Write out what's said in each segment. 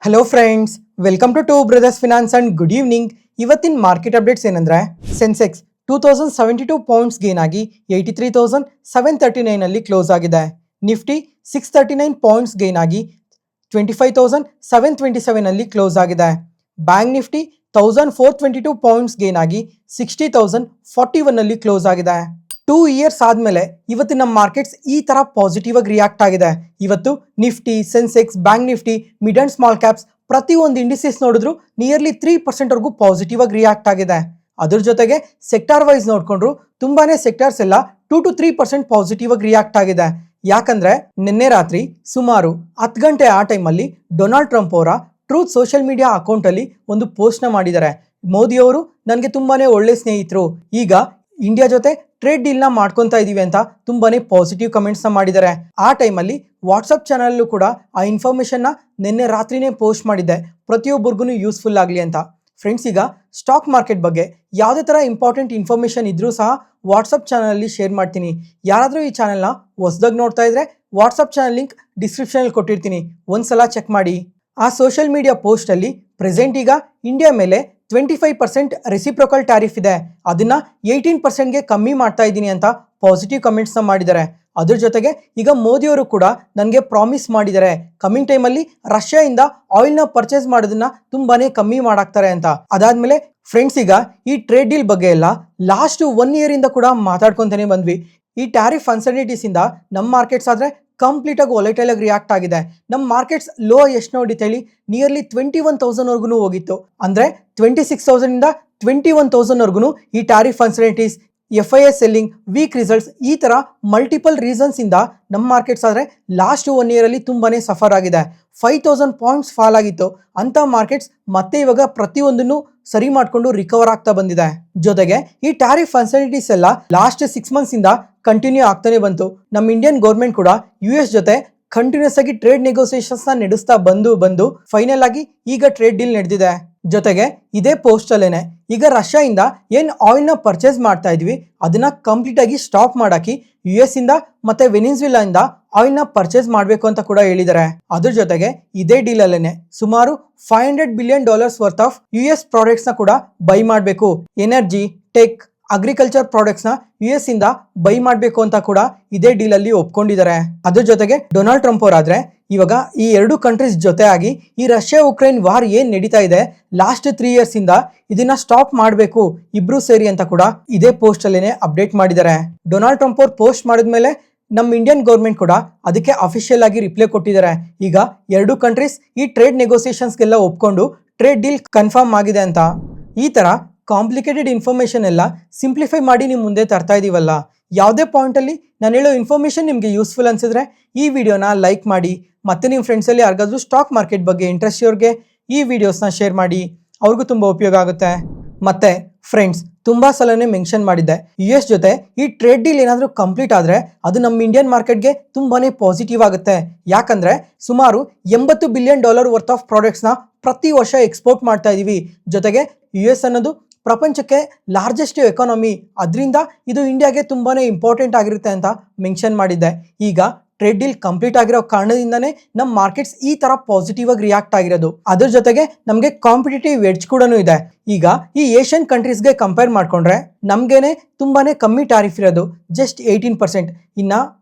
Hello friends, welcome to brothers finance and good evening. ಇವತ್ತಿನ market updates ಏನಂದ್ರೆ Sensex 2072 points gain ಆಗಿ 83,739 ಅಲ್ಲಿ close ಆಗಿದೆ. ನಿಫ್ಟಿ 639 ಪಾಯಿಂಟ್ಸ್ ಗೇನ್ ಆಗಿ 25,727 ಅಲ್ಲಿ ಕ್ಲೋಸ್ ಆಗಿದೆ. ಬ್ಯಾಂಕ್ ನಿಫ್ಟಿ 1422 ಪಾಯಿಂಟ್ಸ್ ಗೇನ್ ಆಗಿ 60,041 ಅಲ್ಲಿ ಕ್ಲೋಸ್ ಆಗಿದೆ. 2 ಇಯರ್ಸ್ ಆದಮೇಲೆ ಇವತ್ತು ನಮ್ಮ ಮಾರ್ಕೆಟ್ಸ್ ಈ ತರ ಪಾಸಿಟಿವ್ ಆಗಿ ರಿಯಾಕ್ಟ್ ಆಗಿದೆ. ಇವತ್ತು Nifty, Sensex, bank Nifty, mid and small caps ಪ್ರತಿಯೊಂದು ಇಂಡಿಸಸ್ ನೋಡಿದ್ರು ನಿಯರ್ಲಿ 3% ವರೆಗೂ ಪಾಸಿಟಿವ್ ಆಗಿ ರಿಯಾಕ್ಟ್ ಆಗಿದೆ. ಅದ್ರ ಜೊತೆಗೆ ಸೆಕ್ಟಾರ್ ವೈಸ್ ನೋಡ್ಕೊಂಡ್ರು ತುಂಬಾನೇ ಸೆಕ್ಟಾರ್ಸ್ ಎಲ್ಲ 2 to 3% ಪಾಸಿಟಿವ್ ಆಗಿ ರಿಯಾಕ್ಟ್ ಆಗಿದೆ. ಯಾಕಂದ್ರೆ ನಿನ್ನೆ ರಾತ್ರಿ ಸುಮಾರು 10 ಗಂಟೆ ಆ ಟೈಮಲ್ಲಿ ಡೊನಾಲ್ಡ್ ಟ್ರಂಪ್ ಅವರ ಟ್ರೂತ್ ಸೋಷಿಯಲ್ ಮೀಡಿಯಾ ಅಕೌಂಟ್ ಅಲ್ಲಿ ಒಂದು ಪೋಸ್ಟ್ ನ ಮಾಡಿದ್ದಾರೆ. ಮೋದಿ ಅವರು ನನಗೆ ತುಂಬಾನೇ ಒಳ್ಳೆ ಸ್ನೇಹಿತರು, ಈಗ ಇಂಡಿಯಾ ಜೊತೆ ಟ್ರೇಡ್ ಡೀಲ್ ನ ಮಾಡ್ಕೊಂತಾ ಇದೀವಿ ಅಂತ ತುಂಬಾನೇ ಪಾಸಿಟಿವ್ ಕಮೆಂಟ್ಸ್ ನ ಮಾಡಿದ್ದಾರೆ. ಆ ಟೈಮಲ್ಲಿ ವಾಟ್ಸಪ್ ಚಾನಲ್ ಕೂಡ ಆ ಇನ್ಫಾರ್ಮೇಶನ್ ನ ನಿನ್ನೆ ರಾತ್ರಿನೇ ಪೋಸ್ಟ್ ಮಾಡಿದ್ದೆ, ಪ್ರತಿಯೊಬ್ಬರಿಗೂ ಯೂಸ್ಫುಲ್ ಆಗಲಿ ಅಂತ. ಫ್ರೆಂಡ್ಸ್, ಈಗ ಸ್ಟಾಕ್ ಮಾರ್ಕೆಟ್ ಬಗ್ಗೆ ಯಾವುದೇ ತರ ಇಂಪಾರ್ಟೆಂಟ್ ಇನ್ಫಾರ್ಮೇಶನ್ ಇದ್ರೂ ಸಹ ವಾಟ್ಸಪ್ ಚಾನಲ್ ಅಲ್ಲಿ ಶೇರ್ ಮಾಡ್ತೀನಿ. ಯಾರಾದರೂ ಈ ಚಾನೆಲ್ನ ಹೊಸದಾಗಿ ನೋಡ್ತಾ ಇದ್ರೆ ವಾಟ್ಸಪ್ ಚಾನಲ್ ಲಿಂಕ್ ಡಿಸ್ಕ್ರಿಪ್ಷನ್ ಅಲ್ಲಿ ಕೊಟ್ಟಿರ್ತೀನಿ, ಒಂದ್ಸಲ ಚೆಕ್ ಮಾಡಿ. ಆ ಸೋಷಿಯಲ್ ಮೀಡಿಯಾ ಪೋಸ್ಟ್ ಅಲ್ಲಿ ಪ್ರೆಸೆಂಟ್ ಈಗ ಇಂಡಿಯಾ ಮೇಲೆ 25% ರೆಸಿಪ್ರೋಕಲ್ ಟ್ಯಾರಿಫ್ ಇದೆ, ಅದನ್ನ 18%ಗೆ ಕಮ್ಮಿ ಮಾಡ್ತಾ ಇದ್ದೀನಿ ಅಂತ ಪಾಸಿಟಿವ್ ಕಮೆಂಟ್ಸ್ ನ ಮಾಡಿದ್ದಾರೆ. ಅದ್ರ ಜೊತೆಗೆ ಈಗ ಮೋದಿಯವರು ಕೂಡ ನನಗೆ ಪ್ರಾಮಿಸ್ ಮಾಡಿದ್ದಾರೆ ಕಮಿಂಗ್ ಟೈಮಲ್ಲಿ ರಷ್ಯಾದಿಂದ ಆಯಿಲ್ನ ಪರ್ಚೇಸ್ ಮಾಡೋದನ್ನ ತುಂಬಾನೇ ಕಮ್ಮಿ ಮಾಡಾಕ್ತಾರೆ ಅಂತ. ಅದಾದ್ಮೇಲೆ ಫ್ರೆಂಡ್ಸ್, ಈಗ ಈ ಟ್ರೇಡ್ ಡೀಲ್ ಬಗ್ಗೆ ಎಲ್ಲ ಲಾಸ್ಟ್ 1 ಇಯರ್ ಇಂದ ಕೂಡ ಮಾತಾಡ್ಕೊಂತಾನೆ ಬಂದ್ವಿ. ಈ ಟ್ಯಾರಿಫ್ ಅನ್ಸರ್ಟಿನೀಸ್ ಇಂದ ನಮ್ಮ ಮಾರ್ಕೆಟ್ಸ್ ಆದ್ರೆ ಕಂಪ್ಲೀಟ್ ಆಗಿ ವೊಲಟೈಲ್ ಆಗಿ ರಿಯಾಕ್ಟ್ ಆಗಿದೆ. ನಮ್ಮ ಮಾರ್ಕೆಟ್ಸ್ ಲೋ ಎಷ್ಟು ನೋಡಿತ ಹೇಳಿ ನಿಯರ್ಲಿ 21,000 ವರ್ಗು ಹೋಗಿತ್ತು. ಅಂದ್ರೆ 26,000 ಇಂದ 21,000 ವರ್ಗು ಈ tariff uncertainties, FII selling, weak results, ಈ ತರ ಮಲ್ಟಿಪಲ್ ರೀಸನ್ಸ್ ಇಂದ ನಮ್ಮ ಮಾರ್ಕೆಟ್ಸ್ ಆದ್ರೆ ಲಾಸ್ಟ್ 1 ಇಯರ್ ಅಲ್ಲಿ ತುಂಬಾನೇ ಸಫರ್ ಆಗಿದೆ. 5,000 ಪಾಯಿಂಟ್ಸ್ ಫಾಲ್ ಆಗಿತ್ತು ಅಂತ ಮಾರ್ಕೆಟ್ಸ್ ಮತ್ತೆ ಇವಾಗ ಪ್ರತಿಯೊಂದನ್ನು ಸರಿ ಮಾಡ್ಕೊಂಡು ರಿಕವರ್ ಆಗ್ತಾ ಬಂದಿದೆ. ಜೊತೆಗೆ ಈ ಟ್ಯಾರಿಫ್ ಅನ್ಸರ್ಟಿನೀಸ್ ಎಲ್ಲ ಲಾಸ್ಟ್ 6 ಮಂತ್ಸ್ ಇಂದ ಕಂಟಿನ್ಯೂ ಆಗ್ತಾನೆ ಬಂತು. ನಮ್ಮ ಇಂಡಿಯನ್ ಗೌರ್ಮೆಂಟ್ ಕೂಡ US ಜೊತೆ ಕಂಟಿನ್ಯೂಸ್ ಆಗಿ ಟ್ರೇಡ್ ನೆಗೋಸಿಯೇಷನ್ಸ್ ನ ನಡೆಸ್ತಾ ಬಂದು ಫೈನಲ್ ಆಗಿ ಈಗ ಟ್ರೇಡ್ ಡೀಲ್ ನಡೆದಿದೆ. ಜೊತೆಗೆ ಇದೇ ಪೋಸ್ಟ್ ಅಲ್ಲೇನೆ ಈಗ ರಷ್ಯಾದಿಂದ ಏನ್ ಆಯಿಲ್ ನ ಪರ್ಚೇಸ್ ಮಾಡ್ತಾ ಇದ್ವಿ ಅದನ್ನ ಕಂಪ್ಲೀಟ್ ಆಗಿ ಸ್ಟಾಪ್ ಮಾಡಾಕಿ US ಇಂದ ಮತ್ತೆ ವೆನಿಜುವೆಲಾ ಇಂದ ಆಯಿಲ್ ನ ಪರ್ಚೇಸ್ ಮಾಡಬೇಕು ಅಂತ ಕೂಡ ಹೇಳಿದ್ದಾರೆ. ಅದ್ರ ಜೊತೆಗೆ ಇದೇ ಡೀಲ್ ಅಲ್ಲೇನೆ ಸುಮಾರು $500 billion worth of US products ನ ಕೂಡ ಬೈ ಮಾಡಬೇಕು. ಎನರ್ಜಿ, ಟೆಕ್, ಅಗ್ರಿಕಲ್ಚರ್ ಪ್ರಾಡಕ್ಟ್ಸ್ ನ US ಇಂದ ಬೈ ಮಾಡಬೇಕು ಅಂತ ಕೂಡ ಇದೇ ಡೀಲ್ ಅಲ್ಲಿ ಒಪ್ಕೊಂಡಿದ್ದಾರೆ. ಅದ್ರ ಜೊತೆಗೆ ಡೊನಾಲ್ಡ್ ಟ್ರಂಪ್ ಅವರಾದ್ರೆ ಇವಾಗ ಈ 2 ಕಂಟ್ರೀಸ್ ಜೊತೆ ಆಗಿ ಈ ರಷ್ಯಾ ಉಕ್ರೇನ್ ವಾರ್ ಏನ್ ನಡೀತಾ ಇದೆ ಲಾಸ್ಟ್ 3 ಇಯರ್ಸ್ ಇಂದ ಇದನ್ನ ಸ್ಟಾಪ್ ಮಾಡಬೇಕು ಇಬ್ರು ಸೇರಿ ಅಂತ ಕೂಡ ಇದೇ ಪೋಸ್ಟ್ ಅಲ್ಲೇನೆ ಅಪ್ಡೇಟ್ ಮಾಡಿದ್ದಾರೆ. ಡೊನಾಲ್ಡ್ ಟ್ರಂಪ್ ಅವ್ರು ಪೋಸ್ಟ್ ಮಾಡಿದ್ಮೇಲೆ ನಮ್ಮ ಇಂಡಿಯನ್ ಗೌರ್ಮೆಂಟ್ ಕೂಡ ಅದಕ್ಕೆ ಅಫಿಷಿಯಲ್ ಆಗಿ ರಿಪ್ಲೈ ಕೊಟ್ಟಿದ್ದಾರೆ. ಈಗ 2 ಕಂಟ್ರೀಸ್ ಈ ಟ್ರೇಡ್ ನೆಗೋಸಿಯೇಷನ್ಸ್ಗೆಲ್ಲ ಒಪ್ಕೊಂಡು ಟ್ರೇಡ್ ಡೀಲ್ ಕನ್ಫರ್ಮ್ ಆಗಿದೆ ಅಂತ. ಈ ತರ ಕಾಂಪ್ಲಿಕೇಟೆಡ್ ಇನ್ಫಾರ್ಮೇಶನ್ ಎಲ್ಲ ಸಿಂಪ್ಲಿಫೈ ಮಾಡಿ ನಿಮ್ಮ ಮುಂದೆ ತರ್ತಾ ಇದೀವಲ್ಲ. ಯಾವುದೇ ಪಾಯಿಂಟ್ ಅಲ್ಲಿ ನಾನು ಹೇಳೋ ಇನ್ಫಾರ್ಮೇಶನ್ ನಿಮಗೆ ಯೂಸ್ಫುಲ್ ಅನ್ಸಿದ್ರೆ ಈ ವಿಡಿಯೋನ ಲೈಕ್ ಮಾಡಿ, ಮತ್ತೆ ನಿಮ್ಮ ಫ್ರೆಂಡ್ಸ್ ಅಲ್ಲಿ ಯಾರಿಗಾದ್ರೂ ಸ್ಟಾಕ್ ಮಾರ್ಕೆಟ್ ಬಗ್ಗೆ ಇಂಟ್ರೆಸ್ಟ್ ಇರೋರಿಗೆ ಈ ವಿಡಿಯೋಸ್ನ ಶೇರ್ ಮಾಡಿ, ಅವ್ರಿಗೂ ತುಂಬಾ ಉಪಯೋಗ ಆಗುತ್ತೆ. ಮತ್ತೆ ಫ್ರೆಂಡ್ಸ್, ತುಂಬಾ ಸಲನೇ ಮೆನ್ಷನ್ ಮಾಡಿದ್ದೆ US ಜೊತೆ ಈ ಟ್ರೇಡ್ ಡೀಲ್ ಏನಾದರೂ ಕಂಪ್ಲೀಟ್ ಆದ್ರೆ ಅದು ನಮ್ಮ ಇಂಡಿಯನ್ ಮಾರ್ಕೆಟ್ಗೆ ತುಂಬಾನೇ ಪಾಸಿಟಿವ್ ಆಗುತ್ತೆ. ಯಾಕಂದ್ರೆ ಸುಮಾರು $80 ಬಿಲಿಯನ್ ವರ್ತ್ ಆಫ್ ಪ್ರಾಡಕ್ಟ್ಸ್ ನ ಪ್ರತಿ ವರ್ಷ ಎಕ್ಸ್ಪೋರ್ಟ್ ಮಾಡ್ತಾ ಇದೀವಿ. ಜೊತೆಗೆ US ಅನ್ನೋದು ಪ್ರಪಂಚಕ್ಕೆ ಲಾರ್ಜೆಸ್ಟ್ ಎಕಾನಮಿ, ಅದರಿಂದ ಇದು ಇಂಡಿಯಾಗೆ ತುಂಬಾನೇ ಇಂಪಾರ್ಟೆಂಟ್ ಆಗಿರುತ್ತೆ ಅಂತ ಮೆನ್ಷನ್ ಮಾಡಿದ್ದೆ. ಈಗ ಟ್ರೇಡ್ ಡೀಲ್ ಕಂಪ್ಲೀಟ್ ಆಗಿರೋ ಕಾರಣದಿಂದಾನೇ ನಮ್ಮ ಮಾರ್ಕೆಟ್ಸ್ ಈ ತರ ಪಾಸಿಟಿವ್ ಆಗಿ ರಿಯಾಕ್ಟ್ ಆಗಿರೋದು. ಅದ್ರ ಜೊತೆಗೆ ನಮಗೆ ಕಾಂಪಿಟೇಟಿವ್ ಎಡ್ಜ್ ಕೂಡ ಇದೆ. ಈಗ ಈ ಏಷ್ಯನ್ ಕಂಟ್ರೀಸ್ಗೆ ಕಂಪೇರ್ ಮಾಡ್ಕೊಂಡ್ರೆ ನಮ್ಗೇನೆ ತುಂಬಾನೇ ಕಮ್ಮಿ ಟ್ಯಾರಿಫ್ ಇರೋದು, ಜಸ್ಟ್ 18%. ಇನ್ನ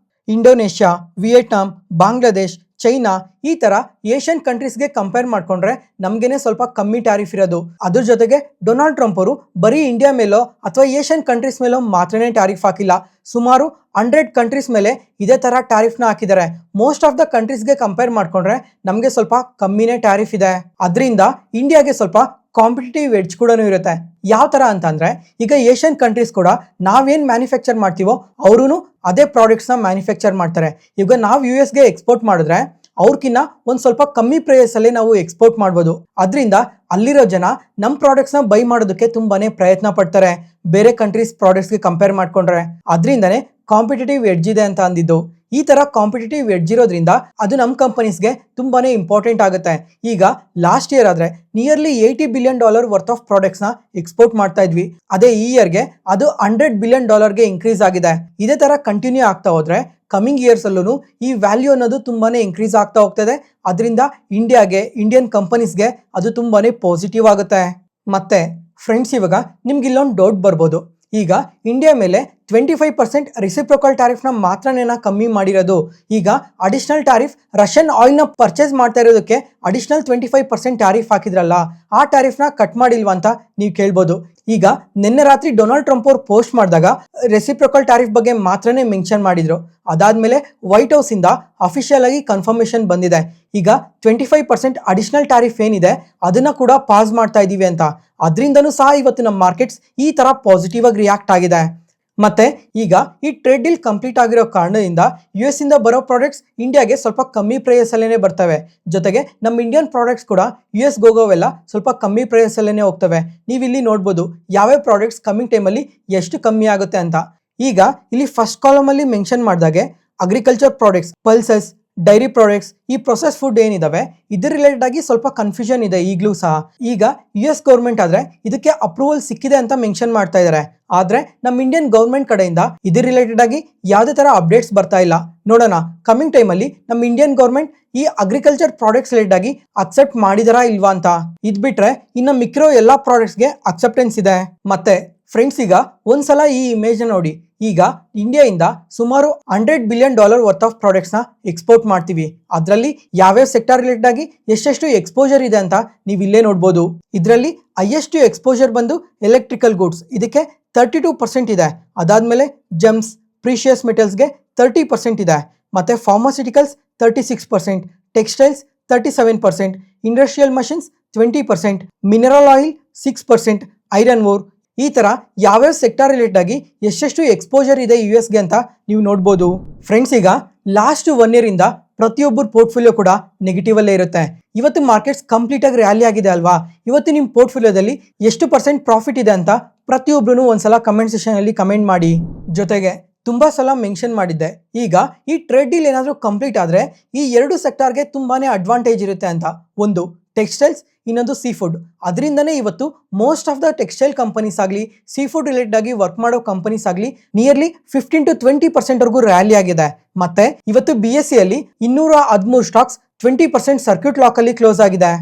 ಇಂಡೋನೇಷ್ಯಾ, ವಿಯೆಟ್ನಾಂ, ಬಾಂಗ್ಲಾದೇಶ್, ಚೈನಾ ಈ ತರ ಏಷ್ಯನ್ ಕಂಟ್ರೀಸ್ಗೆ ಕಂಪೇರ್ ಮಾಡ್ಕೊಂಡ್ರೆ ನಮ್ಗೇನೆ ಸ್ವಲ್ಪ ಕಮ್ಮಿ ಟ್ಯಾರಿಫ್ ಇರೋದು. ಅದ್ರ ಜೊತೆಗೆ ಡೊನಾಲ್ಡ್ ಟ್ರಂಪ್ ಅವರು ಬರೀ ಇಂಡಿಯಾ ಮೇಲೋ ಅಥವಾ ಏಷ್ಯನ್ ಕಂಟ್ರೀಸ್ ಮೇಲೋ ಮಾತ್ರನೇ ಟ್ಯಾರಿಫ್ ಹಾಕಿಲ್ಲ, ಸುಮಾರು 100 ಕಂಟ್ರೀಸ್ ಮೇಲೆ ಇದೇ ತರ ಟ್ಯಾರಿಫ್ನ ಹಾಕಿದ್ದಾರೆ. ಮೋಸ್ಟ್ ಆಫ್ ದ ಕಂಟ್ರೀಸ್ಗೆ ಕಂಪೇರ್ ಮಾಡ್ಕೊಂಡ್ರೆ ನಮಗೆ ಸ್ವಲ್ಪ ಕಮ್ಮಿನೇ ಟ್ಯಾರಿಫ್ ಇದೆ. ಅದರಿಂದ ಇಂಡಿಯಾಗೆ ಸ್ವಲ್ಪ ಕಾಂಪಿಟೇಟಿವ್ ಎಡ್ಜ್ ಕೂಡ ಇರುತ್ತೆ. ಯಾವ ತರ ಅಂತಂದ್ರೆ ಈಗ ಏಷ್ಯನ್ ಕಂಟ್ರೀಸ್ ಕೂಡ ನಾವೇನ್ ಮ್ಯಾನುಫ್ಯಾಕ್ಚರ್ ಮಾಡ್ತೀವೋ ಅವರು ಅದೇ ಪ್ರಾಡಕ್ಟ್ಸ್ ನ ಮ್ಯಾನುಫ್ಯಾಕ್ಚರ್ ಮಾಡ್ತಾರೆ. ಈಗ ನಾವು US ಗೆ ಎಕ್ಸ್ಪೋರ್ಟ್ ಮಾಡಿದ್ರೆ ಅವ್ರಕಿನ್ನ ಒಂದ್ ಸ್ವಲ್ಪ ಕಮ್ಮಿ ಪ್ರೈಸ್ ಅಲ್ಲಿ ನಾವು ಎಕ್ಸ್ಪೋರ್ಟ್ ಮಾಡ್ಬೋದು. ಅದರಿಂದ ಅಲ್ಲಿರೋ ಜನ ನಮ್ಮ ಪ್ರಾಡಕ್ಟ್ಸ್ ನ ಬೈ ಮಾಡೋದಕ್ಕೆ ತುಂಬಾನೇ ಪ್ರಯತ್ನ ಪಡ್ತಾರೆ ಬೇರೆ ಕಂಟ್ರೀಸ್ ಪ್ರಾಡಕ್ಟ್ಸ್ ಗೆ ಕಂಪೇರ್ ಮಾಡ್ಕೊಂಡ್ರೆ. ಅದರಿಂದನೇ ಕಾಂಪಿಟೇಟಿವ್ ಎಡ್ಜ್ ಇದೆ ಅಂತ ಅಂದಿದ್ದು. ಈ ತರ ಕಾಂಪಿಟೇಟಿವ್ ಎಡ್ಜ್ ಇರೋದ್ರಿಂದ ಅದು ನಮ್ಮ ಕಂಪನೀಸ್ಗೆ ತುಂಬಾನೇ ಇಂಪಾರ್ಟೆಂಟ್ ಆಗುತ್ತೆ. ಈಗ ಲಾಸ್ಟ್ ಇಯರ್ ಆದ್ರೆ nearly $80 billion worth of products ನ ಎಕ್ಸ್ಪೋರ್ಟ್ ಮಾಡ್ತಾ ಇದ್ವಿ. ಅದೇ ಈ ಇಯರ್ಗೆ ಅದು $100 ಬಿಲಿಯನ್ ಇನ್ಕ್ರೀಸ್ ಆಗಿದೆ. ಇದೇ ತರ ಕಂಟಿನ್ಯೂ ಆಗ್ತಾ ಹೋದ್ರೆ ಕಮಿಂಗ್ ಇಯರ್ಸ್ ಅಲ್ಲೂ ಈ ವ್ಯಾಲ್ಯೂ ಅನ್ನೋದು ತುಂಬಾನೇ ಇನ್ಕ್ರೀಸ್ ಆಗ್ತಾ ಹೋಗ್ತದೆ. ಅದರಿಂದ ಇಂಡಿಯಾಗೆ, ಇಂಡಿಯನ್ ಕಂಪನೀಸ್ಗೆ ಅದು ತುಂಬಾನೇ ಪಾಸಿಟಿವ್ ಆಗುತ್ತೆ. ಮತ್ತೆ ಫ್ರೆಂಡ್ಸ್, ಇವಾಗ ನಿಮ್ಗೆ ಇಲ್ಲೊಂದು ಡೌಟ್ ಬರ್ಬೋದು. ಈಗ ಇಂಡಿಯಾ ಮೇಲೆ 25% ರೆಸಿಪ್ರೋಕಲ್ ಟ್ಯಾರಿಫ್ನ ಮಾತ್ರನೇನ ಕಮ್ಮಿ ಮಾಡಿರೋದು. ಈಗ ಅಡಿಷನಲ್ ಟ್ಯಾರಿಫ್ ರಷ್ಯನ್ ಆಯಿಲ್ನ ಪರ್ಚೇಸ್ ಮಾಡ್ತಾ ಇರೋದಕ್ಕೆ ಅಡಿಷನಲ್ 25% ಟ್ಯಾರಿಫ್ ಹಾಕಿದ್ರಲ್ಲ, ಆ ಟ್ಯಾರಿಫ್ನ ಕಟ್ ಮಾಡಿಲ್ವಾ ಅಂತ ನೀವು ಕೇಳ್ಬೋದು. ಈಗ ನಿನ್ನೆ ರಾತ್ರಿ ಡೊನಾಲ್ಡ್ ಟ್ರಂಪ್ ಅವ್ರು ಪೋಸ್ಟ್ ಮಾಡಿದಾಗ ರೆಸಿಪ್ರೋಕಲ್ ಟ್ಯಾರಿಫ್ ಬಗ್ಗೆ ಮಾತ್ರನೇ ಮೆನ್ಷನ್ ಮಾಡಿದ್ರು. ಅದಾದ್ಮೇಲೆ ವೈಟ್ ಹೌಸ್ ಇಂದ ಅಫಿಷಿಯಲ್ ಆಗಿ ಕನ್ಫರ್ಮೇಶನ್ ಬಂದಿದೆ. ಈಗ 25% ಅಡಿಷನಲ್ ಟ್ಯಾರಿಫ್ ಏನಿದೆ ಅದನ್ನ ಕೂಡ ಪಾಸ್ ಮಾಡ್ತಾ ಇದೀವಿ ಅಂತ. ಅದರಿಂದನೂ ಸಹ ಇವತ್ತು ನಮ್ಮ ಮಾರ್ಕೆಟ್ಸ್ ಈ ತರ ಪಾಸಿಟಿವ್ ಆಗಿ ರಿಯಾಕ್ಟ್ ಆಗಿದೆ. ಮತ್ತೆ ಈಗ ಈ ಟ್ರೇಡ್ ಡೀಲ್ ಕಂಪ್ಲೀಟ್ ಆಗಿರೋ ಕಾರಣದಿಂದ US ಇಂದ ಬರೋ ಪ್ರಾಡಕ್ಟ್ಸ್ ಇಂಡಿಯಾಗೆ ಸ್ವಲ್ಪ ಕಮ್ಮಿ ಪ್ರೈಸ್ ಅಲ್ಲೇನೆ ಬರ್ತವೆ. ಜೊತೆಗೆ ನಮ್ಮ ಇಂಡಿಯನ್ ಪ್ರಾಡಕ್ಟ್ಸ್ ಕೂಡ US ಹೋಗೋವೆಲ್ಲ ಸ್ವಲ್ಪ ಕಮ್ಮಿ ಪ್ರೈಸ್ ಅಲ್ಲೇನೆ ಹೋಗ್ತವೆ. ನೀವು ಇಲ್ಲಿ ನೋಡ್ಬೋದು ಯಾವ್ಯಾವ ಪ್ರಾಡಕ್ಟ್ಸ್ ಕಮ್ಮಿಂಗ್ ಟೈಮಲ್ಲಿ ಎಷ್ಟು ಕಮ್ಮಿ ಆಗುತ್ತೆ ಅಂತ. ಈಗ ಇಲ್ಲಿ ಫಸ್ಟ್ ಕಾಲಮ್ ಅಲ್ಲಿ ಮೆನ್ಷನ್ ಮಾಡಿದಾಗೆ agriculture products, pulses, dairy products, ಈ ಪ್ರೊಸೆಸ್ ಫುಡ್ ಏನಿದಾವೆ ಇದ್ರ ರಿಲೇಟೆಡ್ ಆಗಿ ಸ್ವಲ್ಪ ಕನ್ಫ್ಯೂಷನ್ ಇದೆ ಈಗಲೂ ಸಹ. ಈಗ US ಗೌರ್ಮೆಂಟ್ ಆದ್ರೆ ಇದಕ್ಕೆ ಅಪ್ರೂವಲ್ ಸಿಕ್ಕಿದೆ ಅಂತ ಮೆನ್ಷನ್ ಮಾಡ್ತಾ ಇದ್ದಾರೆ. ಆದ್ರೆ ನಮ್ಮ ಇಂಡಿಯನ್ ಗೌರ್ಮೆಂಟ್ ಕಡೆಯಿಂದ ಇದ್ರ ರಿಲೇಟೆಡ್ ಆಗಿ ಯಾವುದೇ ತರ ಅಪ್ಡೇಟ್ಸ್ ಬರ್ತಾ ಇಲ್ಲ. ನೋಡೋಣ ಕಮಿಂಗ್ ಟೈಮ್ ಅಲ್ಲಿ ನಮ್ಮ ಇಂಡಿಯನ್ ಗೌರ್ಮೆಂಟ್ ಈ ಅಗ್ರಿಕಲ್ಚರ್ ಪ್ರಾಡಕ್ಟ್ಸ್ ರಿಲೇಟೆಡ್ ಆಗಿ ಅಕ್ಸೆಪ್ಟ್ ಮಾಡಿದಾರಾ ಇಲ್ವಾ ಅಂತ. ಇದ್ ಬಿಟ್ರೆ ಇನ್ನು ಮಿಕ್ಕಿರೋ ಎಲ್ಲಾ ಪ್ರಾಡಕ್ಟ್ಸ್ಗೆ ಅಕ್ಸೆಪ್ಟೆನ್ಸ್ ಇದೆ. ಮತ್ತೆ ಫ್ರೆಂಡ್ಸ್, ಈಗ ಒಂದ್ಸಲ ಈ ಇಮೇಜ್ ನೋಡಿ. ಈಗ ಇಂಡಿಯಾದಿಂದ ಸುಮಾರು $100 ಬಿಲಿಯನ್ ವರ್ತ್ ಆಫ್ ಪ್ರಾಡಕ್ಟ್ಸ್ ನ ಎಕ್ಸ್ಪೋರ್ಟ್ ಮಾಡ್ತೀವಿ. ಅದರಲ್ಲಿ ಯಾವ್ಯಾವ ಸೆಕ್ಟರ್ ರಿಲೇಟೆಡ್ ಆಗಿ ಎಷ್ಟೆಷ್ಟು ಎಕ್ಸ್ಪೋಜರ್ ಇದೆ ಅಂತ ನೀವು ಇಲ್ಲೇ ನೋಡ್ಬೋದು. ಇದರಲ್ಲಿ ಹೈಯೆಸ್ಟ್ ಎಕ್ಸ್ಪೋಜರ್ ಬಂದು ಎಲೆಕ್ಟ್ರಿಕಲ್ ಗೂಡ್ಸ್, ಇದಕ್ಕೆ 32% ಇದೆ. ಅದಾದ್ಮೇಲೆ ಜೆಮ್ಸ್, ಪ್ರೀಶಿಯಸ್ ಮೆಟಲ್ಸ್ಗೆ 30% ಇದೆ. ಮತ್ತೆ pharmaceuticals 36%, textiles 37%, industrial machines 20%, mineral oil 6%, iron ore, ಈ ತರ ಯಾವ್ಯಾವ ಸೆಕ್ಟರ್ ರಿಲೇಟೆಡ್ ಆಗಿ ಎಷ್ಟೆಷ್ಟು ಎಕ್ಸ್ಪೋಜರ್ ಇದೆ US ಅಂತ ನೀವು ನೋಡ್ಬೋದು. ಫ್ರೆಂಡ್ಸ್, ಈಗ ಲಾಸ್ಟ್ 1 ಇಯರ್ ಇಂದ ಪ್ರತಿಯೊಬ್ಬರ ಪೋರ್ಟ್ಫೋಲಿಯೋ ಕೂಡ ನೆಗೆಟಿವ್ ಅಲ್ಲೇ ಇರುತ್ತೆ. ಇವತ್ತು ಮಾರ್ಕೆಟ್ಸ್ ಕಂಪ್ಲೀಟ್ ಆಗಿ ರ್ಯಾಲಿ ಆಗಿದೆ ಅಲ್ವಾ? ಇವತ್ತು ನಿಮ್ಮ ಪೋರ್ಟ್ಫೋಲಿಯೋದಲ್ಲಿ ಎಷ್ಟು % ಪ್ರಾಫಿಟ್ ಇದೆ ಅಂತ ಪ್ರತಿಯೊಬ್ಬರು ಒಂದ್ಸಲ ಕಮೆಂಟ್ ಸೆಕ್ಷನ್ ಅಲ್ಲಿ ಕಮೆಂಟ್ ಮಾಡಿ. ಜೊತೆಗೆ ತುಂಬಾ ಸಲ ಮೆನ್ಷನ್ ಮಾಡಿದ್ದೆ, ಈಗ ಈ ಟ್ರೇಡ್ ಡೀಲ್ ಏನಾದರೂ ಕಂಪ್ಲೀಟ್ ಆದ್ರೆ ಈ 2 ಸೆಕ್ಟರ್ಗೆ ತುಂಬಾನೇ ಅಡ್ವಾಂಟೇಜ್ ಇರುತ್ತೆ ಅಂತ. ಒಂದು ಟೆಕ್ಸ್ಟೈಲ್ಸ್, ಇನ್ನೊಂದು ಸೀ ಫುಡ್. ಅದರಿಂದನೇ ಇವತ್ತು most of the textile companies ಆಗಲಿ, ಸೀ ಫುಡ್ ರಿಲೇಟೆಡ್ ಆಗಿ ವರ್ಕ್ ಮಾಡೋ ಕಂಪನೀಸ್ ಆಗಲಿ ನಿಯರ್ಲಿ 15 to 20% ವರೆಗೂ ರ್ಯಾಲಿ ಆಗಿದೆ. ಮತ್ತೆ ಇವತ್ತು BSE ಅಲ್ಲಿ 213 ಸ್ಟಾಕ್ಸ್ 20% ಸರ್ಕ್ಯೂಟ್ ಲಾಕ್ ಅಲ್ಲಿ ಕ್ಲೋಸ್ ಆಗಿದೆ.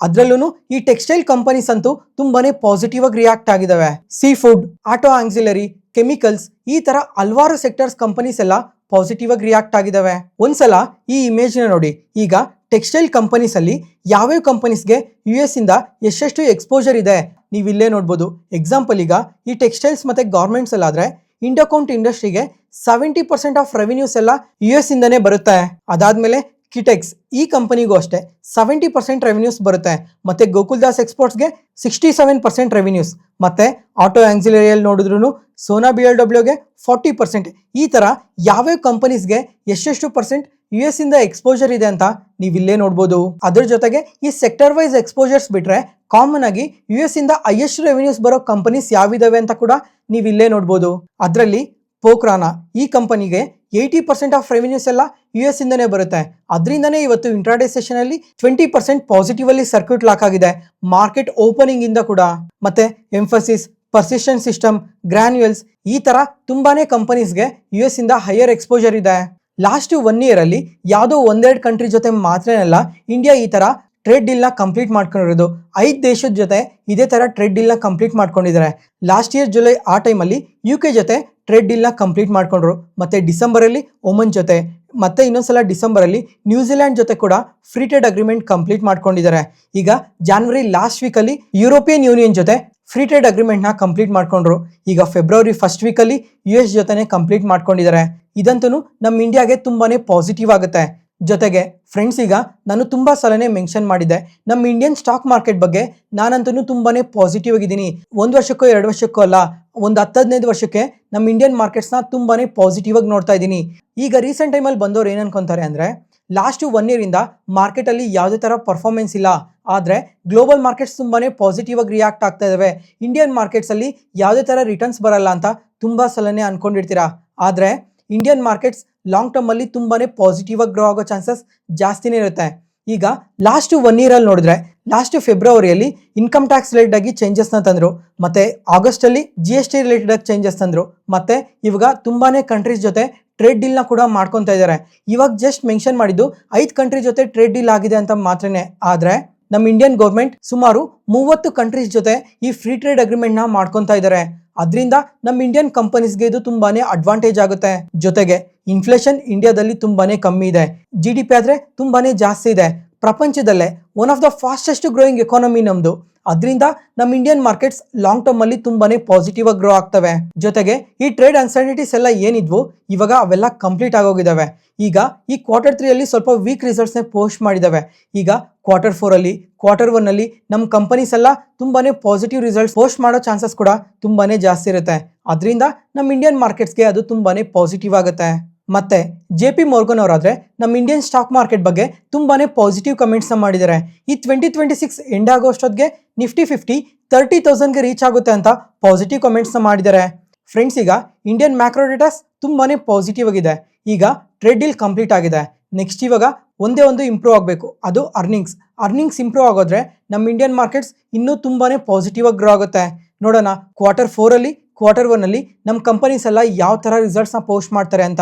ಅದರಲ್ಲೂ ಈ ಟೆಕ್ಸ್ಟೈಲ್ ಕಂಪನೀಸ್ ಅಂತೂ ತುಂಬಾನೇ ಪಾಸಿಟಿವ್ ಆಗಿ ರಿಯಾಕ್ಟ್ ಆಗಿದಾವೆ. Sea food, auto auxiliary, chemicals, ಈ ತರ ಹಲವಾರು ಸೆಕ್ಟರ್ಸ್ ಕಂಪನೀಸ್ ಎಲ್ಲ ಪಾಸಿಟಿವ್ ಆಗಿ ರಿಯಾಕ್ಟ್ ಆಗಿದಾವೆ. ಒಂದ್ಸಲ ಈ ಇಮೇಜ್ ನ ನೋಡಿ. ಈಗ ಟೆಕ್ಸ್ಟೈಲ್ ಕಂಪನೀಸ್ ಅಲ್ಲಿ ಯಾವ್ಯಾವ ಕಂಪನೀಸ್ಗೆ US ಇಂದ ಎಷ್ಟೆಷ್ಟು ಎಕ್ಸ್ಪೋಜರ್ ಇದೆ ನೀವು ಇಲ್ಲೇ ನೋಡ್ಬೋದು. ಎಕ್ಸಾಂಪಲ್, ಈಗ ಈ ಟೆಕ್ಸ್ಟೈಲ್ಸ್ ಮತ್ತೆ ಗಾರ್ಮೆಂಟ್ಸ್ ಅಲ್ಲಾದ್ರೆ ಇಂಡೋಕೌಂಟ್ ಇಂಡಸ್ಟ್ರಿಗೆ 70% ಆಫ್ ರೆವಿನ್ಯೂಸ್ ಎಲ್ಲ US ಇಂದನೇ ಬರುತ್ತೆ. ಅದಾದ್ಮೇಲೆ ಕಿಟೆಕ್ಸ್, ಈ ಕಂಪನಿಗೂ ಅಷ್ಟೇ 70% ರೆವಿನ್ಯೂಸ್ ಬರುತ್ತೆ. ಮತ್ತೆ ಗೋಕುಲ್ದಾಸ್ ಎಕ್ಸ್ಪೋರ್ಟ್ಸ್ಗೆ 67% ರೆವಿನ್ಯೂಸ್. ಮತ್ತೆ ಆಟೋ ಆಕ್ಸಿಲರಿಯಲ್ಲಿ ನೋಡಿದ್ರು ಸೋನಾ BLWಗೆ 40%. ಈ ತರ ಯಾವ್ಯಾವ ಕಂಪನೀಸ್ಗೆ ಎಷ್ಟೆಷ್ಟು % US ಇಂದ ಎಕ್ಸ್ಪೋಜರ್ ಇದೆ ಅಂತ ನೀವು ಇಲ್ಲೇ ನೋಡ್ಬೋದು. ಅದ್ರ ಜೊತೆಗೆ ಈ ಸೆಕ್ಟರ್ ವೈಸ್ ಎಕ್ಸ್ಪೋಜರ್ಸ್ ಬಿಟ್ರೆ ಕಾಮನ್ ಆಗಿ US ಇಂದ ಹೈಯೆಸ್ಟ್ ರೆವಿನ್ಯೂಸ್ ಬರೋ ಕಂಪನೀಸ್ ಯಾವಿದಾವೆ ಅಂತ ಕೂಡ ನೀವು ಇಲ್ಲೇ ನೋಡ್ಬೋದು. ಅದರಲ್ಲಿ ಪೋಕ್ರಾನಾ, ಈ ಕಂಪನಿಗೆ 80% ಆಫ್ ರೆವಿನ್ಯೂಸ್ ಎಲ್ಲ US ಇಂದನೇ ಬರುತ್ತೆ. ಅದರಿಂದನೇ ಇವತ್ತು ಇಂಟ್ರಾಡೇ ಸೆಷನ್ ಅಲ್ಲಿ 20% ಪಾಸಿಟಿವ್ ಅಲ್ಲಿ ಸರ್ಕ್ಯೂಟ್ ಲಾಕ್ ಆಗಿದೆ ಮಾರ್ಕೆಟ್ ಓಪನಿಂಗ್ ಇಂದ ಕೂಡ. ಮತ್ತೆ ಎಂಫಸಿಸ್, ಪರ್ಸಿಸ್ಟೆಂಟ್ ಸಿಸ್ಟಮ್, ಗ್ರಾನ್ಯುಯಲ್ಸ್, ಈ ತರ ತುಂಬಾನೇ ಕಂಪನೀಸ್ಗೆ US ಇಂದ ಹೈಯರ್ ಎಕ್ಸ್ಪೋಜರ್ ಇದೆ. ಲಾಸ್ಟ್ 1 ಇಯರ್ ಅಲ್ಲಿ ಯಾವುದೋ 1-2 ಕಂಟ್ರಿ ಜೊತೆ ಮಾತ್ರನಲ್ಲ ಇಂಡಿಯಾ ಈ ತರ ಟ್ರೇಡ್ ಡೀಲ್ ನ ಕಂಪ್ಲೀಟ್ ಮಾಡ್ಕೊಂಡಿರೋದು. 5 ದೇಶದ ಜೊತೆ ಇದೇ ತರ ಟ್ರೇಡ್ ಡೀಲ್ ನ ಕಂಪ್ಲೀಟ್ ಮಾಡ್ಕೊಂಡಿದ್ದಾರೆ. ಲಾಸ್ಟ್ ಇಯರ್ ಜುಲೈ ಆ ಟೈಮಲ್ಲಿ UK ಜೊತೆ ಟ್ರೇಡ್ ಡೀಲ್ ನ ಕಂಪ್ಲೀಟ್ ಮಾಡ್ಕೊಂಡ್ರು. ಮತ್ತೆ ಡಿಸೆಂಬರ್ ಅಲ್ಲಿ ಒಮನ್ ಜೊತೆ, ಮತ್ತೆ ಇನ್ನೊಂದ್ಸಲ ಡಿಸೆಂಬರ್ ಅಲ್ಲಿ ನ್ಯೂಜಿಲೆಂಡ್ ಜೊತೆ ಕೂಡ ಫ್ರೀ ಟ್ರೇಡ್ ಅಗ್ರಿಮೆಂಟ್ ಕಂಪ್ಲೀಟ್ ಮಾಡ್ಕೊಂಡಿದ್ದಾರೆ. ಈಗ ಜಾನ್ವರಿ ಲಾಸ್ಟ್ ವೀಕ್ ಅಲ್ಲಿ ಯುರೋಪಿಯನ್ ಯೂನಿಯನ್ ಜೊತೆ ಫ್ರೀ ಟ್ರೇಡ್ ಅಗ್ರಿಮೆಂಟ್ ನ ಕಂಪ್ಲೀಟ್ ಮಾಡ್ಕೊಂಡ್ರು. ಈಗ ಫೆಬ್ರವರಿ ಫಸ್ಟ್ ವೀಕ್ ಅಲ್ಲಿ US ಜೊತೆನೆ ಕಂಪ್ಲೀಟ್ ಮಾಡ್ಕೊಂಡಿದ್ದಾರೆ. ಇದಂತೂ ನಮ್ಮ ಇಂಡಿಯಾಗೆ ತುಂಬಾನೇ ಪಾಸಿಟಿವ್ ಆಗುತ್ತೆ. ಜೊತೆಗೆ ಫ್ರೆಂಡ್ಸ್, ಈಗ ನಾನು ತುಂಬಾ ಸಲನೇ ಮೆನ್ಷನ್ ಮಾಡಿದ್ದೆ ನಮ್ಮ ಇಂಡಿಯನ್ ಸ್ಟಾಕ್ ಮಾರ್ಕೆಟ್ ಬಗ್ಗೆ ನಾನಂತೂ ತುಂಬಾನೇ ಪಾಸಿಟಿವ್ ಆಗಿದ್ದೀನಿ. 1 ವರ್ಷಕ್ಕೋ 2 ವರ್ಷಕ್ಕೋ ಅಲ್ಲ, ಒಂದು 10-15 ವರ್ಷಕ್ಕೆ ನಮ್ಮ ಇಂಡಿಯನ್ ಮಾರ್ಕೆಟ್ಸ್ನ ತುಂಬಾನೇ ಪಾಸಿಟಿವ್ ಆಗಿ ನೋಡ್ತಾ ಇದ್ದೀನಿ. ಈಗ ರೀಸೆಂಟ್ ಟೈಮಲ್ಲಿ ಬಂದವರು ಏನ್ ಅನ್ಕೊಂತಾರೆ ಅಂದ್ರೆ ಲಾಸ್ಟ್ 1 ಇಯರ್ ಇಂದ ಮಾರ್ಕೆಟ್ ಅಲ್ಲಿ ಯಾವುದೇ ತರ ಪರ್ಫಾರ್ಮೆನ್ಸ್ ಇಲ್ಲ, ಆದ್ರೆ ಗ್ಲೋಬಲ್ ಮಾರ್ಕೆಟ್ಸ್ ತುಂಬಾನೇ ಪಾಸಿಟಿವ್ ಆಗಿ ರಿಯಾಕ್ಟ್ ಆಗ್ತಾ ಇದಾವೆ, ಇಂಡಿಯನ್ ಮಾರ್ಕೆಟ್ಸ್ ಅಲ್ಲಿ ಯಾವುದೇ ತರ ರಿಟರ್ನ್ಸ್ ಬರಲ್ಲ ಅಂತ ತುಂಬಾ ಸಲನೇ ಅನ್ಕೊಂಡಿರ್ತೀರಾ. ಆದ್ರೆ ಇಂಡಿಯನ್ ಮಾರ್ಕೆಟ್ಸ್ ಲಾಂಗ್ ಟರ್ಮ್ ಅಲ್ಲಿ ತುಂಬಾನೇ ಪಾಸಿಟಿವ್ ಆಗಿ ಗ್ರೋ ಆಗೋ ಚಾನ್ಸಸ್ ಜಾಸ್ತಿನೇ ಇರುತ್ತೆ. ಈಗ ಲಾಸ್ಟ್ 1 ಇಯರ್ ಅಲ್ಲಿ ನೋಡಿದ್ರೆ ಲಾಸ್ಟ್ ಫೆಬ್ರವರಿಯಲ್ಲಿ ಇನ್ಕಮ್ ಟ್ಯಾಕ್ಸ್ ರಿಲೇಟೆಡ್ ಆಗಿ ಚೇಂಜಸ್ ನ ತಂದ್ರು, ಮತ್ತೆ ಆಗಸ್ಟ್ ಅಲ್ಲಿ GST ರಿಲೇಟೆಡ್ ಆಗಿ ಚೇಂಜಸ್ ತಂದ್ರು, ಮತ್ತೆ ಇವಾಗ ತುಂಬಾನೇ ಕಂಟ್ರೀಸ್ ಜೊತೆ ಟ್ರೇಡ್ ಡೀಲ್ ನ ಕೂಡ ಮಾಡ್ಕೊಂತ ಇದ್ದಾರೆ. ಇವಾಗ ಜಸ್ಟ್ ಮೆನ್ಷನ್ ಮಾಡಿದ್ದು 5 ಕಂಟ್ರಿ ಜೊತೆ ಟ್ರೇಡ್ ಡೀಲ್ ಆಗಿದೆ ಅಂತ ಮಾತ್ರನೇ. ಆದ್ರೆ ನಮ್ಮ ಇಂಡಿಯನ್ ಗೌರ್ಮೆಂಟ್ ಸುಮಾರು 30 ಕಂಟ್ರೀಸ್ ಜೊತೆ ಈ ಫ್ರೀ ಟ್ರೇಡ್ ಅಗ್ರಿಮೆಂಟ್ ನ ಮಾಡ್ಕೊಂತ ಇದ್ದಾರೆ. ಅದರಿಂದ ನಮ್ಮ ಇಂಡಿಯನ್ ಕಂಪನೀಸ್ಗೆ ಇದು ತುಂಬಾನೇ ಅಡ್ವಾಂಟೇಜ್ ಆಗುತ್ತೆ. ಜೊತೆಗೆ ಇನ್ಫ್ಲೇಷನ್ ಇಂಡಿಯಾದಲ್ಲಿ ತುಂಬಾನೇ ಕಮ್ಮಿ ಇದೆ, GDP ಆದ್ರೆ ತುಂಬಾನೇ ಜಾಸ್ತಿ ಇದೆ, ಪ್ರಪಂಚದಲ್ಲೇ one of the fastest growing economy ನಮ್ದು. ಅದರಿಂದ ನಮ್ಮ ಇಂಡಿಯನ್ ಮಾರ್ಕೆಟ್ಸ್ ಲಾಂಗ್ ಟರ್ಮ್ ಅಲ್ಲಿ ತುಂಬಾನೇ ಪಾಸಿಟಿವ್ ಆಗಿ ಗ್ರೋ ಆಗ್ತವೆ. ಜೊತೆಗೆ ಈ ಟ್ರೇಡ್ ಅನ್ಸರ್ಟಿನಿಟೀಸ್ ಎಲ್ಲ ಏನಿದ್ವು ಇವಾಗ ಅವೆಲ್ಲ ಕಂಪ್ಲೀಟ್ ಆಗೋಗಿದಾವೆ. ಈಗ ಈ Q3 ಅಲ್ಲಿ ಸ್ವಲ್ಪ ವೀಕ್ ರಿಸಲ್ಟ್ಸ್ ನ ಪೋಸ್ಟ್ ಮಾಡಿದಾವೆ. ಈಗ Q4 ಅಲ್ಲಿ Q1 ಅಲ್ಲಿ ನಮ್ಮ ಕಂಪನೀಸ್ ಎಲ್ಲ ತುಂಬಾನೇ ಪಾಸಿಟಿವ್ ರಿಸಲ್ಟ್ಸ್ ಪೋಸ್ಟ್ ಮಾಡೋ ಚಾನ್ಸಸ್ ಕೂಡ ತುಂಬಾನೇ ಜಾಸ್ತಿ ಇರುತ್ತೆ. ಅದರಿಂದ ನಮ್ಮ ಇಂಡಿಯನ್ ಮಾರ್ಕೆಟ್ಸ್ಗೆ ಅದು ತುಂಬಾನೇ ಪಾಸಿಟಿವ್ ಆಗುತ್ತೆ. ಮತ್ತೆ JP Morgan ಅವರಾದ್ರೆ ನಮ್ಮ ಇಂಡಿಯನ್ ಸ್ಟಾಕ್ ಮಾರ್ಕೆಟ್ ಬಗ್ಗೆ ತುಂಬಾನೇ ಪಾಸಿಟಿವ್ ಕಮೆಂಟ್ಸ್ ನ ಮಾಡಿದ್ದಾರೆ. ಈ 2026 ಎಂಡ್ ಆಗೋಷ್ಟೊತ್ತಿಗೆ ನಿಫ್ಟಿ 50 30,000ಗೆ ರೀಚ್ ಆಗುತ್ತೆ ಅಂತ ಪಾಸಿಟಿವ್ ಕಮೆಂಟ್ಸ್ ನ ಮಾಡಿದ್ದಾರೆ. ಫ್ರೆಂಡ್ಸ್, ಈಗ ಇಂಡಿಯನ್ ಮ್ಯಾಕ್ರೋ ಡೇಟಾಸ್ ತುಂಬಾನೇ ಪಾಸಿಟಿವ್ ಆಗಿದೆ. ಈಗ ಟ್ರೇಡ್ ಡೀಲ್ ಕಂಪ್ಲೀಟ್ ಆಗಿದೆ. ನೆಕ್ಸ್ಟ್ ಇವಾಗ ಒಂದೇ ಒಂದು ಇಂಪ್ರೂವ್ ಆಗಬೇಕು, ಅದು ಅರ್ನಿಂಗ್ಸ್ ಇಂಪ್ರೂವ್ ಆಗೋದ್ರೆ ನಮ್ಮ ಇಂಡಿಯನ್ ಮಾರ್ಕೆಟ್ಸ್ ಇನ್ನೂ ತುಂಬಾನೇ ಪಾಸಿಟಿವ್ ಆಗಿ ಗ್ರೋ ಆಗುತ್ತೆ. ನೋಡೋಣ Q4 ಅಲ್ಲಿ Q1 ಅಲ್ಲಿ ನಮ್ಮ ಕಂಪನೀಸ್ ಎಲ್ಲ ಯಾವ ತರ ರಿಸಲ್ಟ್ಸ್ ನ ಪೋಸ್ಟ್ ಮಾಡ್ತಾರೆ ಅಂತ.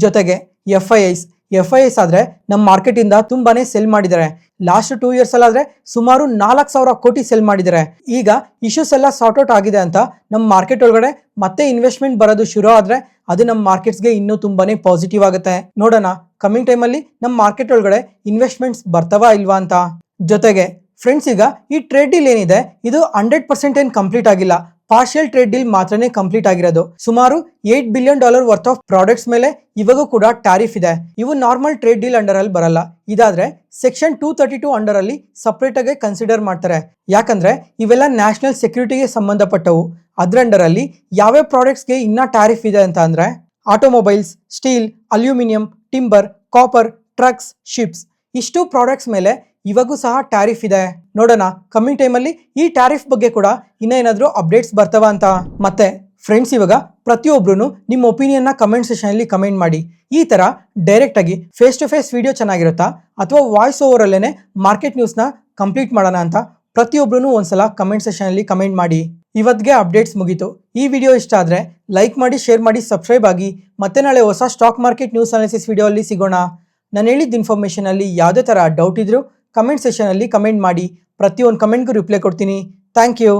ಜೊತೆಗೆ FIIs ಆದ್ರೆ ನಮ್ಮ ಮಾರ್ಕೆಟ್ ಇಂದ ತುಂಬಾನೇ ಸೆಲ್ ಮಾಡಿದ್ದಾರೆ. ಲಾಸ್ಟ್ 2 ಇಯರ್ಸ್ ಅಲ್ಲಾದ್ರೆ ಸುಮಾರು 4,000 ಕೋಟಿ ಸೆಲ್ ಮಾಡಿದ್ದಾರೆ. ಈಗ ಇಶ್ಯೂಸ್ ಎಲ್ಲ ಸಾರ್ಟ್ ಔಟ್ ಆಗಿದೆ ಅಂತ ನಮ್ಮ ಮಾರ್ಕೆಟ್ ಒಳಗಡೆ ಮತ್ತೆ ಇನ್ವೆಸ್ಟ್ಮೆಂಟ್ ಬರೋದು ಶುರು ಆದ್ರೆ ಅದು ನಮ್ಮ ಮಾರ್ಕೆಟ್ಸ್ಗೆ ಇನ್ನೂ ತುಂಬಾನೇ ಪಾಸಿಟಿವ್ ಆಗುತ್ತೆ. ನೋಡೋಣ ಕಮಿಂಗ್ ಟೈಮಲ್ಲಿ ನಮ್ಮ ಮಾರ್ಕೆಟ್ ಒಳಗಡೆ ಇನ್ವೆಸ್ಟ್ಮೆಂಟ್ಸ್ ಬರ್ತಾವಾ ಇಲ್ವಾ ಅಂತ. ಜೊತೆಗೆ ಫ್ರೆಂಡ್ಸ್, ಈಗ ಈ ಟ್ರೇಡ್ ಡೀಲ್ ಏನಿದೆ ಇದು 100% ಏನು ಕಂಪ್ಲೀಟ್ ಆಗಿಲ್ಲ, ಪಾರ್ಷಿಯಲ್ ಟ್ರೇಡ್ ಡೀಲ್ ಮಾತ್ರನೇ ಕಂಪ್ಲೀಟ್ ಆಗಿರೋದು. ಸುಮಾರು $8 ಬಿಲಿಯನ್ ವರ್ತ್ ಆಫ್ ಪ್ರಾಡಕ್ಟ್ಸ್ ಮೇಲೆ ಇವಾಗೂ ಕೂಡ ಟ್ಯಾರಿಫ್ ಇದೆ. ಇವು ನಾರ್ಮಲ್ ಟ್ರೇಡ್ ಡೀಲ್ ಅಂಡರ್ ಅಲ್ಲಿ ಬರಲ್ಲ. ಇದಾದ್ರೆ ಸೆಕ್ಷನ್ 232 ಅಂಡರ್ ಅಲ್ಲಿ ಸಪರೇಟ್ ಆಗಿ ಕನ್ಸಿಡರ್ ಮಾಡ್ತಾರೆ. ಯಾಕಂದ್ರೆ ಇವೆಲ್ಲ ನ್ಯಾಷನಲ್ ಸೆಕ್ಯೂರಿಟಿಗೆ ಸಂಬಂಧಪಟ್ಟವು. ಅದ್ರ ಅಂಡರ್ ಅಲ್ಲಿ ಯಾವ್ಯಾವ ಪ್ರಾಡಕ್ಟ್ಸ್ಗೆ ಇನ್ನ ಟ್ಯಾರಿಫ್ ಇದೆ ಅಂತ ಅಂದ್ರೆ automobiles, steel, aluminium, timber, copper, trucks, ships, ಇಷ್ಟು ಪ್ರಾಡಕ್ಟ್ಸ್ ಮೇಲೆ ಇವಾಗೂ ಸಹ ಟ್ಯಾರಿಫ್ ಇದೆ. ನೋಡೋಣ ಕಮಿಂಗ್ ಟೈಮಲ್ಲಿ ಈ ಟ್ಯಾರಿಫ್ ಬಗ್ಗೆ ಕೂಡ ಏನಾದರೂ ಅಪ್ಡೇಟ್ಸ್ ಬರ್ತಾವ ಅಂತ. ಮತ್ತೆ ಫ್ರೆಂಡ್ಸ್, ಇವಾಗ ಪ್ರತಿಯೊಬ್ರು ನಿಮ್ಮ ಒಪಿನಿಯನ್ನ ಕಮೆಂಟ್ ಸೆಷನ್ ಅಲ್ಲಿ ಕಮೆಂಟ್ ಮಾಡಿ. ಈ ತರ ಡೈರೆಕ್ಟ್ ಆಗಿ ಫೇಸ್ ಟು ಫೇಸ್ ವಿಡಿಯೋ ಚೆನ್ನಾಗಿರುತ್ತಾ ಅಥವಾ ವಾಯ್ಸ್ ಓವರ್ ಅಲ್ಲೇನೆ ಮಾರ್ಕೆಟ್ ನ್ಯೂಸ್ನ ಕಂಪ್ಲೀಟ್ ಮಾಡೋಣ ಅಂತ ಪ್ರತಿಯೊಬ್ರು ಒಂದ್ಸಲ ಕಮೆಂಟ್ ಸೆಷನ್ ಅಲ್ಲಿ ಕಮೆಂಟ್ ಮಾಡಿ. ಇವತ್ತಿಗೆ ಅಪ್ಡೇಟ್ಸ್ ಮುಗೀತು. ಈ ವಿಡಿಯೋ ಇಷ್ಟ ಆದ್ರೆ ಲೈಕ್ ಮಾಡಿ, ಶೇರ್ ಮಾಡಿ, ಸಬ್ಸ್ಕ್ರೈಬ್ ಆಗಿ. ಮತ್ತೆ ನಾಳೆ ಹೊಸ stock market news analysis video ಅಲ್ಲಿ ಸಿಗೋಣ. ನಾನು ಹೇಳಿದ ಇನ್ಫಾರ್ಮೇಶನ್ ಅಲ್ಲಿ ಯಾವುದೇ ತರ ಡೌಟ್ ಇದ್ರೂ ಕಮೆಂಟ್ ಸೆಷನ್ ಅಲ್ಲಿ ಕಮೆಂಟ್ ಮಾಡಿ. ಪ್ರತಿಯೊಂದು ಕಮೆಂಟ್ಗೂ ರಿಪ್ಲೈ ಕೊಡ್ತೀನಿ. Thank you.